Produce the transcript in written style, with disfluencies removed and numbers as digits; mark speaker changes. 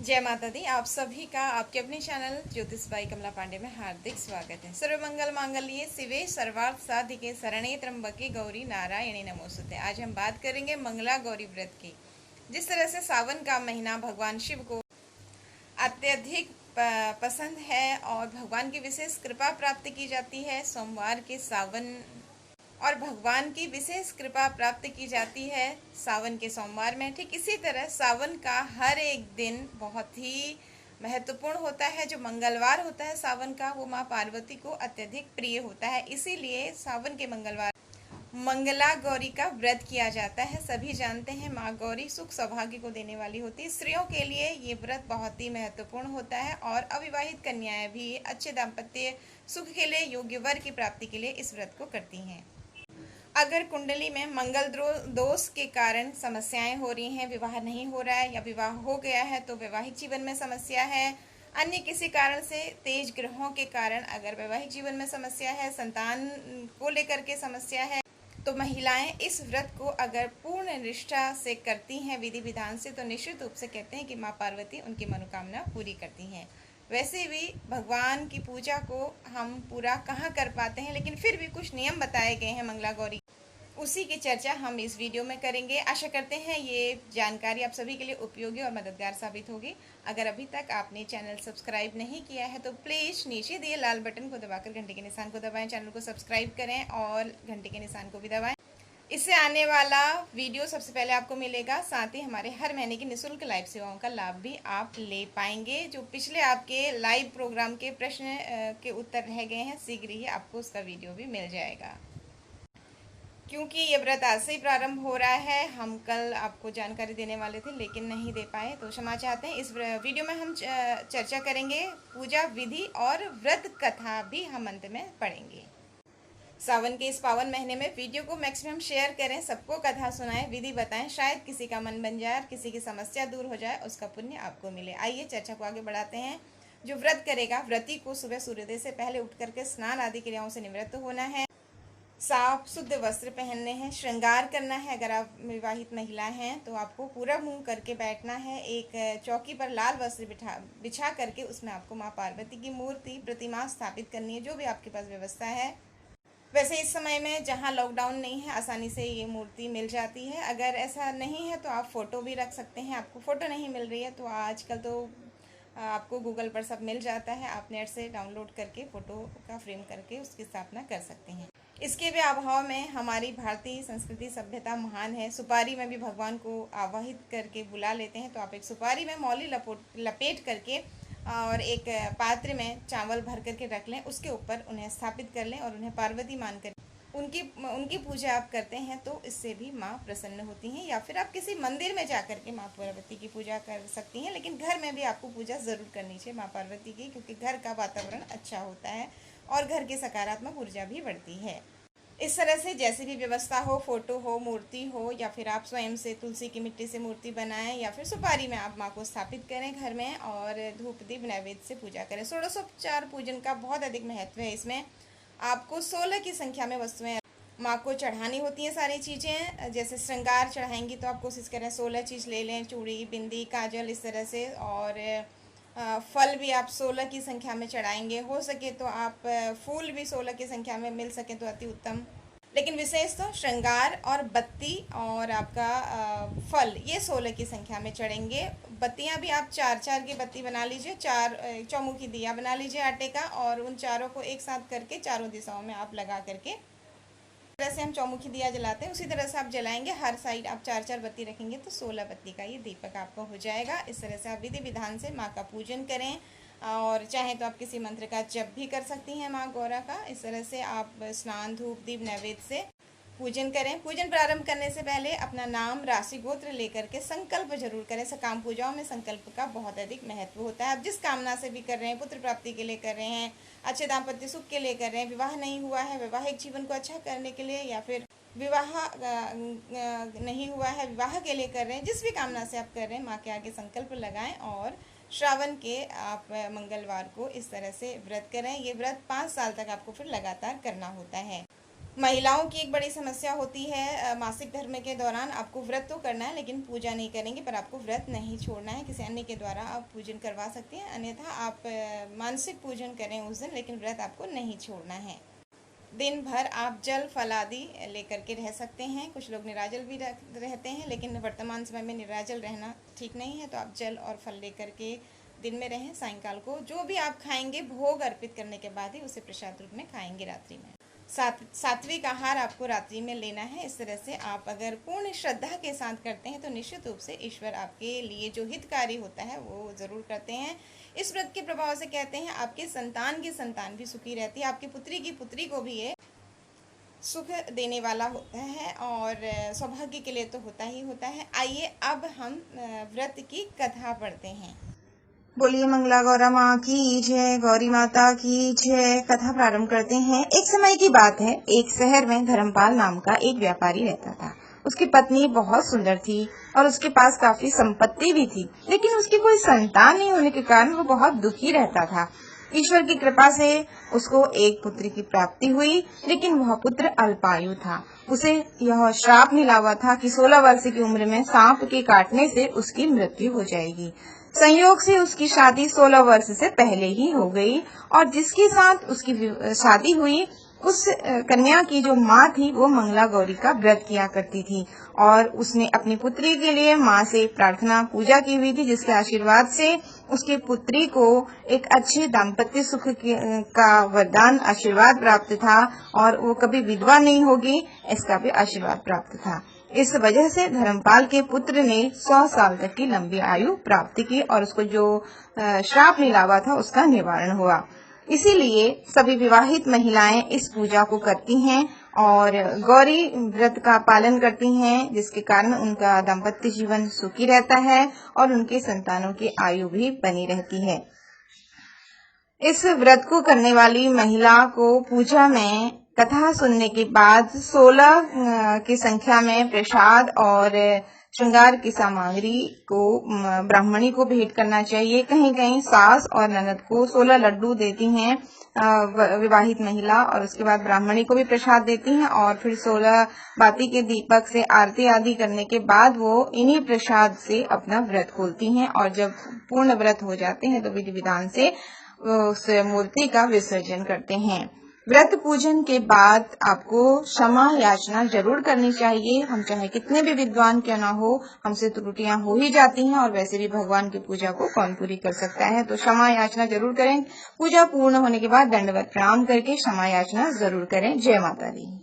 Speaker 1: जय माता दी। आप सभी का आपके अपने चैनल ज्योतिष बाई कमला पांडे में हार्दिक स्वागत है। सर्वमंगल मांगल्ये शिवे सर्वार्थ साधिके शरणे त्र्यंबके गौरी नारायणी नमोस्तुते। आज हम बात करेंगे मंगला गौरी व्रत की। जिस तरह से सावन का महीना भगवान शिव को अत्यधिक पसंद है और भगवान की विशेष कृपा प्राप्त की जाती है सोमवार के सावन, और भगवान की विशेष कृपा प्राप्त की जाती है सावन के सोमवार में। ठीक इसी तरह सावन का हर एक दिन बहुत ही महत्वपूर्ण होता है। जो मंगलवार होता है सावन का, वो माँ पार्वती को अत्यधिक प्रिय होता है। इसीलिए सावन के मंगलवार मंगला गौरी का व्रत किया जाता है। सभी जानते हैं माँ गौरी सुख सौभाग्य को देने वाली होती है। स्त्रियों के लिए ये व्रत बहुत ही महत्वपूर्ण होता है और अविवाहित कन्याएं भी अच्छे दाम्पत्य सुख के लिए, योग्य वर की प्राप्ति के लिए इस व्रत को करती हैं। अगर कुंडली में मंगल दोष के कारण समस्याएं हो रही हैं, विवाह नहीं हो रहा है या विवाह हो गया है तो वैवाहिक जीवन में समस्या है, अन्य किसी कारण से तेज ग्रहों के कारण अगर वैवाहिक जीवन में समस्या है, संतान को लेकर के समस्या है, तो महिलाएं इस व्रत को अगर पूर्ण निष्ठा से करती हैं विधि विधान से, तो निश्चित रूप से कहते हैं कि माँ पार्वती उनकी मनोकामना पूरी करती हैं। वैसे भी भगवान की पूजा को हम पूरा कहाँ कर पाते हैं, लेकिन फिर भी कुछ नियम बताए गए हैं मंगला गौरी, उसी की चर्चा हम इस वीडियो में करेंगे। आशा करते हैं ये जानकारी आप सभी के लिए उपयोगी और मददगार साबित होगी। अगर अभी तक आपने चैनल सब्सक्राइब नहीं किया है तो प्लीज़ नीचे दिए लाल बटन को दबाकर घंटे के निशान को दबाएं, चैनल को सब्सक्राइब करें और घंटे के निशान को भी दबाएं। इससे आने वाला वीडियो सबसे पहले आपको मिलेगा। साथ ही हमारे हर महीने की निःशुल्क लाइव सेवाओं का लाभ भी आप ले पाएंगे। जो पिछले आपके लाइव प्रोग्राम के प्रश्न के उत्तर रह गए हैं, शीघ्र ही आपको उसका वीडियो भी मिल जाएगा। क्योंकि ये व्रत आज से ही प्रारंभ हो रहा है, हम कल आपको जानकारी देने वाले थे लेकिन नहीं दे पाए, तो क्षमा चाहते हैं। इस वीडियो में हम चर्चा करेंगे पूजा विधि और व्रत कथा भी हम अंत में पढ़ेंगे। सावन के इस पावन महीने में वीडियो को मैक्सिमम शेयर करें, सबको कथा सुनाएं, विधि बताएं, शायद किसी का मन बन जाए और किसी की समस्या दूर हो जाए, उसका पुण्य आपको मिले। आइए चर्चा को आगे बढ़ाते हैं। जो व्रत करेगा, व्रती को सुबह सूर्योदय से पहले उठ करके स्नान आदि क्रियाओं से निवृत्त होना है, साफ शुद्ध वस्त्र पहनने हैं, श्रृंगार करना है। अगर आप विवाहित महिला हैं तो आपको पूरा मुंह करके बैठना है। एक चौकी पर लाल वस्त्र बिछा करके उसमें आपको माँ पार्वती की मूर्ति प्रतिमा स्थापित करनी है, जो भी आपके पास व्यवस्था है। वैसे इस समय में जहाँ लॉकडाउन नहीं है, आसानी से ये मूर्ति मिल जाती है। अगर ऐसा नहीं है तो आप फ़ोटो भी रख सकते हैं। आपको फ़ोटो नहीं मिल रही है तो आजकल तो आपको गूगल पर सब मिल जाता है, आप नेट से डाउनलोड करके फ़ोटो का फ्रेम करके उसकी स्थापना कर सकते हैं। इसके भी अभाव में हमारी भारतीय संस्कृति सभ्यता महान है। सुपारी में भी भगवान को आवाहित करके बुला लेते हैं, तो आप एक सुपारी में मौली लपेट करके और एक पात्र में चावल भर करके रख लें, उसके ऊपर उन्हें स्थापित कर लें और उन्हें पार्वती मानकर उनकी पूजा आप करते हैं तो इससे भी माँ प्रसन्न होती हैं। या फिर आप किसी मंदिर में जा करके माँ पार्वती की पूजा कर सकती हैं, लेकिन घर में भी आपको पूजा ज़रूर करनी चाहिए माँ पार्वती की, क्योंकि घर का वातावरण अच्छा होता है और घर की सकारात्मक ऊर्जा भी बढ़ती है। इस तरह से जैसी भी व्यवस्था हो, फोटो हो, मूर्ति हो, या फिर आप स्वयं से तुलसी की मिट्टी से मूर्ति बनाएं, या फिर सुपारी में आप माँ को स्थापित करें घर में और धूप दीप नैवेद्य से पूजा करें। षोडशोपचार पूजन का बहुत अधिक महत्व है। इसमें आपको 16 की संख्या में वस्तुएं माँ को चढ़ानी होती हैं। सारी चीज़ें जैसे श्रृंगार चढ़ाएंगी तो आप कोशिश करें 16 चीज़ ले लें, चूड़ी, बिंदी, काजल, इस तरह से। और फल भी आप 16 की संख्या में चढ़ाएंगे। हो सके तो आप फूल भी 16 की संख्या में मिल सके तो अति उत्तम, लेकिन विशेष तो श्रृंगार और बत्ती और आपका फल, ये 16 की संख्या में चढ़ेंगे। बत्तियां भी आप 4-4 की बत्ती बना लीजिए, 4 चौमुखी दिया बना लीजिए आटे का, और उन चारों को एक साथ करके चारों दिशाओं में आप लगा करके, तरह से हम चौमुखी दिया जलाते हैं उसी तरह से आप जलाएंगे। हर साइड आप 4-4 बत्ती रखेंगे तो 16 बत्ती का ये दीपक आपका हो जाएगा। इस तरह से आप विधि विधान से माँ का पूजन करें, और चाहे तो आप किसी मंत्र का जप भी कर सकती हैं माँ गौरा का। इस तरह से आप स्नान, धूप दीप नैवेद्य से पूजन करें। पूजन प्रारंभ करने से पहले अपना नाम, राशि, गोत्र लेकर के संकल्प जरूर करें। सकाम पूजाओं में संकल्प का बहुत अधिक महत्व होता है। आप जिस कामना से भी कर रहे हैं, पुत्र प्राप्ति के लिए कर रहे हैं, अच्छे दाम्पत्य सुख के लिए कर रहे हैं, विवाह नहीं हुआ है वैवाहिक जीवन को अच्छा करने के लिए, या फिर विवाह नहीं हुआ है विवाह के लिए कर रहे हैं, जिस भी कामना से आप कर रहे हैं माँ के आगे संकल्प लगाएं और श्रावण के आप मंगलवार को इस तरह से व्रत करें। ये व्रत 5 साल तक आपको फिर लगातार करना होता है। महिलाओं की एक बड़ी समस्या होती है मासिक धर्म के दौरान आपको व्रत तो करना है लेकिन पूजा नहीं करेंगे, पर आपको व्रत नहीं छोड़ना है। किसी अन्य के द्वारा आप पूजन करवा सकती हैं, अन्यथा आप मानसिक पूजन करें उस दिन, लेकिन व्रत आपको नहीं छोड़ना है। दिन भर आप जल फल आदि लेकर के रह सकते हैं। कुछ लोग निराजल भी रहते हैं, लेकिन वर्तमान समय में निराजल रहना ठीक नहीं है, तो आप जल और फल लेकर के दिन में रहें। सायंकाल को जो भी आप खाएंगे भोग अर्पित करने के बाद ही उसे प्रसाद रूप में खाएंगे। रात्रि में सात्विक आहार आपको रात्रि में लेना है। इस तरह से आप अगर पूर्ण श्रद्धा के साथ करते हैं तो निश्चित रूप से ईश्वर आपके लिए जो हितकारी होता है वो जरूर करते हैं। इस व्रत के प्रभाव से कहते हैं आपके संतान की संतान भी सुखी रहती है, आपकी पुत्री की पुत्री को भी ये सुख देने वाला होता है, और सौभाग्य के लिए तो होता ही होता है। आइए अब हम व्रत की कथा पढ़ते हैं।
Speaker 2: बोलिए मंगला गौरा माँ की जय, गौरी माता की जय। कथा प्रारंभ करते हैं। एक समय की बात है, एक शहर में धर्मपाल नाम का एक व्यापारी रहता था। उसकी पत्नी बहुत सुंदर थी और उसके पास काफी संपत्ति भी थी, लेकिन उसकी कोई संतान नहीं होने के कारण वो बहुत दुखी रहता था। ईश्वर की कृपा से उसको एक पुत्र की प्राप्ति हुई, लेकिन वह पुत्र अल्पायु था। उसे यह श्राप मिला हुआ था कि 16 वर्ष की उम्र में सांप के काटने से उसकी मृत्यु हो जाएगी। संयोग से उसकी शादी 16 वर्ष से पहले ही हो गई, और जिसके साथ उसकी शादी हुई उस कन्या की जो माँ थी वो मंगला गौरी का व्रत किया करती थी, और उसने अपनी पुत्री के लिए माँ से प्रार्थना पूजा की हुई थी, जिसके आशीर्वाद से उसकी पुत्री को एक अच्छे दाम्पत्य सुख का वरदान आशीर्वाद प्राप्त था, और वो कभी विधवा नहीं होगी इसका भी आशीर्वाद प्राप्त था। इस वजह से धर्मपाल के पुत्र ने 100 साल तक की लंबी आयु प्राप्त की, और उसको जो श्राप मिला हुआ था उसका निवारण हुआ। इसीलिए सभी विवाहित महिलाएं इस पूजा को करती हैं और गौरी व्रत का पालन करती हैं, जिसके कारण उनका दाम्पत्य जीवन सुखी रहता है और उनके संतानों की आयु भी बनी रहती है। इस व्रत को करने वाली महिला को पूजा में कथा सुनने के बाद 16 की संख्या में प्रसाद और श्रृंगार की सामग्री को ब्राह्मणी को भेंट करना चाहिए। कहीं कहीं सास और ननद को 16 लड्डू देती हैं विवाहित महिला, और उसके बाद ब्राह्मणी को भी प्रसाद देती हैं, और फिर 16 बाती के दीपक से आरती आदि करने के बाद वो इन्हीं प्रसाद से अपना व्रत खोलती हैं, और जब पूर्ण व्रत हो जाते हैं तो विधि विधान से उस मूर्ति का विसर्जन करते हैं। व्रत पूजन के बाद आपको क्षमा याचना जरूर करनी चाहिए। हम चाहे कितने भी विद्वान क्यों ना हो, हमसे त्रुटियां हो ही जाती हैं, और वैसे भी भगवान की पूजा को कौन पूरी कर सकता है, तो क्षमा याचना जरूर करें। पूजा पूर्ण होने के बाद दंडवत प्रणाम करके क्षमा याचना जरूर करें। जय माता दी।